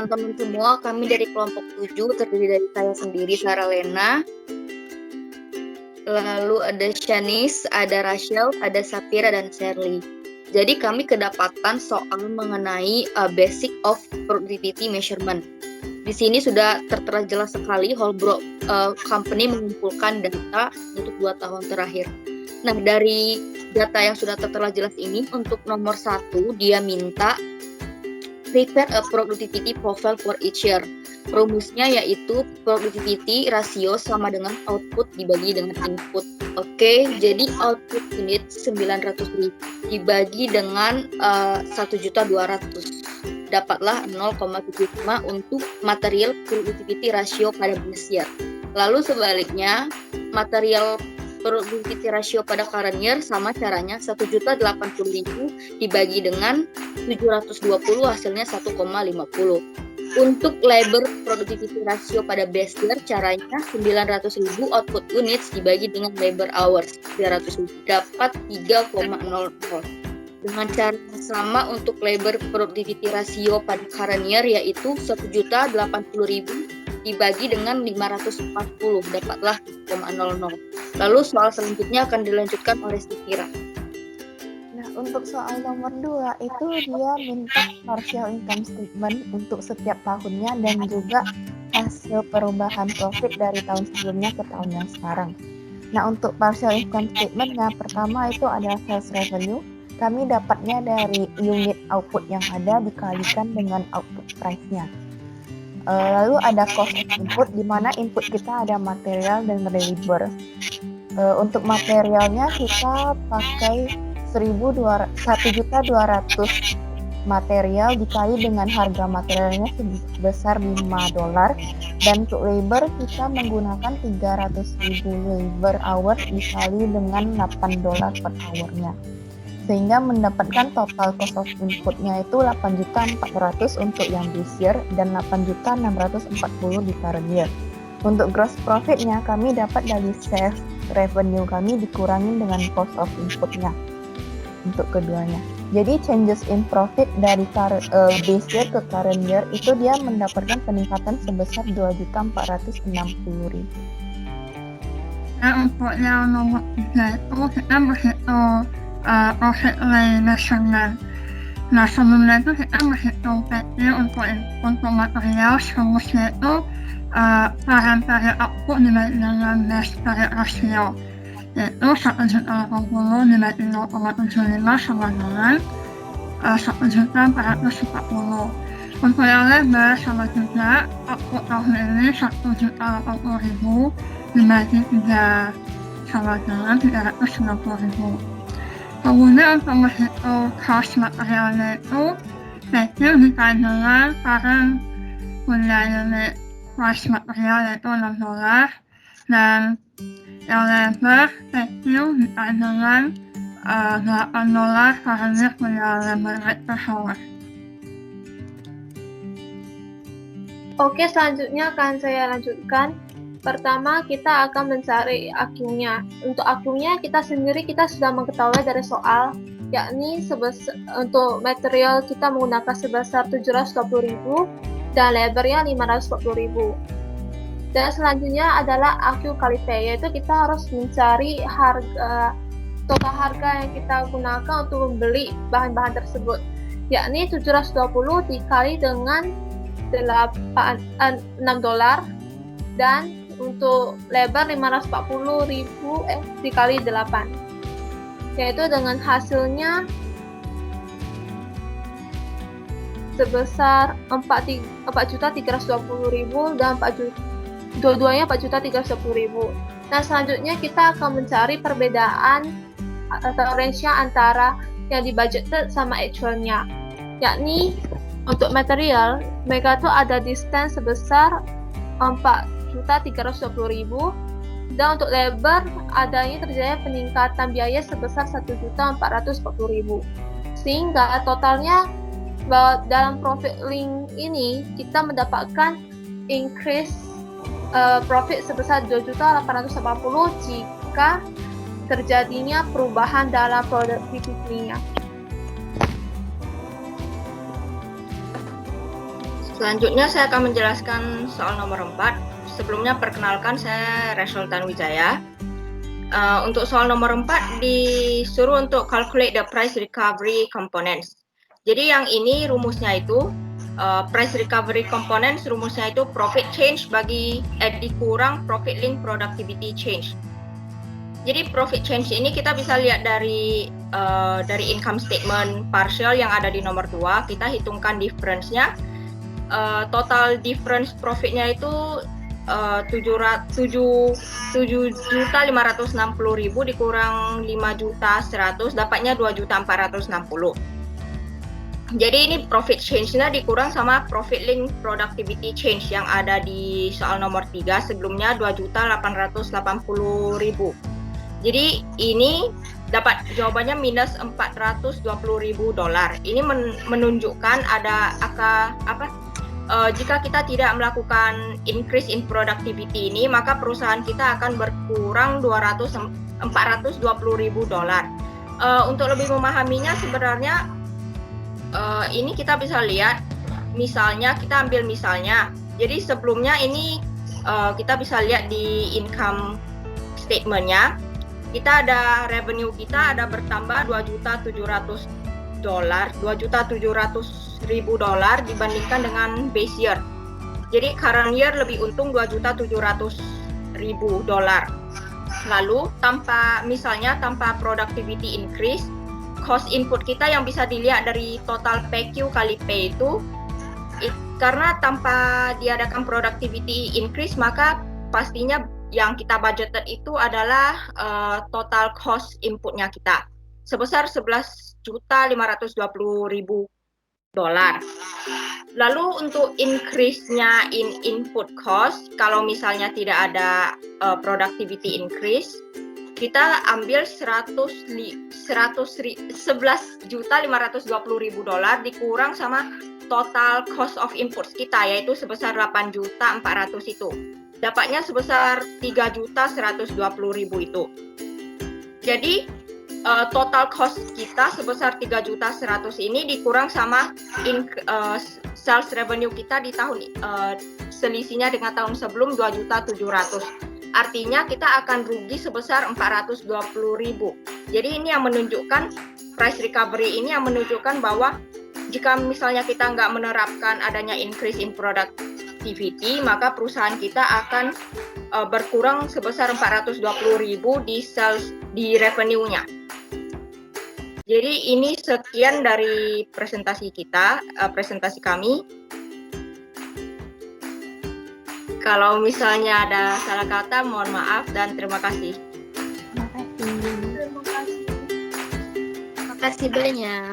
teman-teman semua, kami dari kelompok 7 terdiri dari saya sendiri, Sarah Lena. Lalu ada Shanice, ada Rachel, ada Sapira, dan Shirley. Jadi kami kedapatan soal mengenai basic of productivity measurement. Di sini sudah tertera jelas sekali Holbrook Company mengumpulkan data untuk 2 tahun terakhir. Nah, dari data yang sudah tertera jelas ini, untuk nomor 1, dia minta prepare a productivity profile for each year. Rumusnya yaitu productivity ratio sama dengan output dibagi dengan input. Oke, jadi output unit 900.000 dibagi dengan 1.200.000. Dapatlah 0,75 untuk material productivity ratio pada base year. Lalu sebaliknya, material productivity ratio pada current year sama caranya 1.080.000 dibagi dengan 720 hasilnya 1,50. Untuk labor productivity ratio pada base year caranya 900.000 output units dibagi dengan labor hours 300.000 dapat 3,00. Dengan cara yang sama untuk labor productivity ratio pada current year yaitu 1.080.000 dibagi dengan 540 dapatlah 0,00. Lalu soal selanjutnya akan dilanjutkan oleh Sapira. Nah, untuk soal nomor 2 itu dia minta partial income statement untuk setiap tahunnya dan juga hasil perubahan profit dari tahun sebelumnya ke tahun yang sekarang. Nah, untuk partial income statement-nya pertama itu ada sales revenue. Kami dapatnya dari unit output yang ada dikalikan dengan output price-nya. Lalu ada cost of input, di mana input kita ada material dan labor. Untuk materialnya kita pakai 1.200 material dikali dengan harga materialnya sebesar $5, dan untuk labor kita menggunakan 300.000 labor hour dikali dengan $8 per hour-nya, sehingga mendapatkan total cost of input-nya itu 8.400.000 untuk yang this year dan 8.640.000 di current year. Untuk gross profit-nya kami dapat dari sales revenue kami dikurangin dengan cost of input-nya untuk keduanya. Jadi changes in profit dari base year ke current year itu dia mendapatkan peningkatan sebesar 2.460.000. Nah, untuk yang nomor 3 itu kita menghitung profit line measurement. Nah, sebelumnya itu kita menghitung PT untuk material rumusnya itu current period output dibagi dengan base period ratio, yaitu 1.080 dibagi 0,75 sama dengan 1.440. Untuk yang labor sama juga, output tahun ini 1.080.000 dibagi 3 sama dengan 390.000. Kemudian untuk menghitung cost materialnya itu PT dikali dengan current unit price material yaitu $6, dan yang labor PT dikali dengan $8 karena punya labor rate per hour. Oke, selanjutnya akan saya lanjutkan. Pertama, kita akan mencari AQ-nya. Untuk AQ-nya kita sudah mengetahui dari soal, yakni untuk material kita menggunakan sebesar 720.000 dan labornya 540.000. Dan selanjutnya adalah AQ kali P, yaitu kita harus mencari total harga yang kita gunakan untuk membeli bahan-bahan tersebut, yakni 720 dikali dengan $6 dan untuk lebar 540.000 dikali 8, yaitu dengan hasilnya sebesar 4.320.000 dan dua-duanya 4.310.000. Nah, selanjutnya kita akan mencari perbedaan atau range-nya antara yang dibudgeted sama actual-nya, yakni untuk material mereka tuh ada distance sebesar 4.320.000 dan untuk labor adanya terjadi peningkatan biaya sebesar 1.440.000, sehingga totalnya dalam profit link ini kita mendapatkan increase profit sebesar 2.880 jika terjadinya perubahan dalam productivity-nya. Selanjutnya saya akan menjelaskan soal nomor 4. Sebelumnya perkenalkan, saya Rachel Tanwijaya. Untuk soal nomor 4 disuruh untuk calculate the price recovery components. Jadi yang ini rumusnya itu price recovery components, rumusnya itu profit change dikurang profit link productivity change. Jadi profit change ini kita bisa lihat dari income statement partial yang ada di nomor 2. Kita hitungkan difference-nya. Total difference profitnya itu 7.560.000 dikurang 5.100.000 dapatnya 2.460.000. Jadi ini profit change-nya dikurang sama profit link productivity change yang ada di soal nomor 3, sebelumnya 2.880.000. Jadi ini dapat jawabannya minus $420.000. Ini menunjukkan ada jika kita tidak melakukan increase in productivity ini, maka perusahaan kita akan berkurang $420.000. Untuk lebih memahaminya sebenarnya ini kita bisa lihat, misalnya kita ambil misalnya. Jadi sebelumnya ini kita bisa lihat di income statement-nya, kita ada revenue kita ada bertambah $2.700.000 dibandingkan dengan base year. Jadi current year lebih untung $2.700.000. Lalu tanpa productivity increase, cost input kita yang bisa dilihat dari total PQ kali P itu, karena tanpa diadakan productivity increase, maka pastinya yang kita budgeted itu adalah total cost inputnya kita sebesar $11.520.000. Lalu untuk increase-nya in input cost, kalau misalnya tidak ada productivity increase, kita ambil $11.520.000 dikurang sama total cost of inputs kita, yaitu sebesar $8.400.000 itu. Dapatnya sebesar $3.120.000 itu. Jadi total cost kita sebesar $3.100.000 ini dikurang sama sales revenue kita di tahun selisihnya dengan tahun sebelum $2.700.000. Artinya kita akan rugi sebesar $420.000. Jadi ini yang menunjukkan price recovery ini yang menunjukkan bahwa jika misalnya kita nggak menerapkan adanya increase in productivity, maka perusahaan kita akan berkurang sebesar $420.000 di revenue-nya. Jadi ini sekian dari presentasi kami. Kalau misalnya ada salah kata, mohon maaf dan terima kasih. Terima kasih. Terima kasih banyak.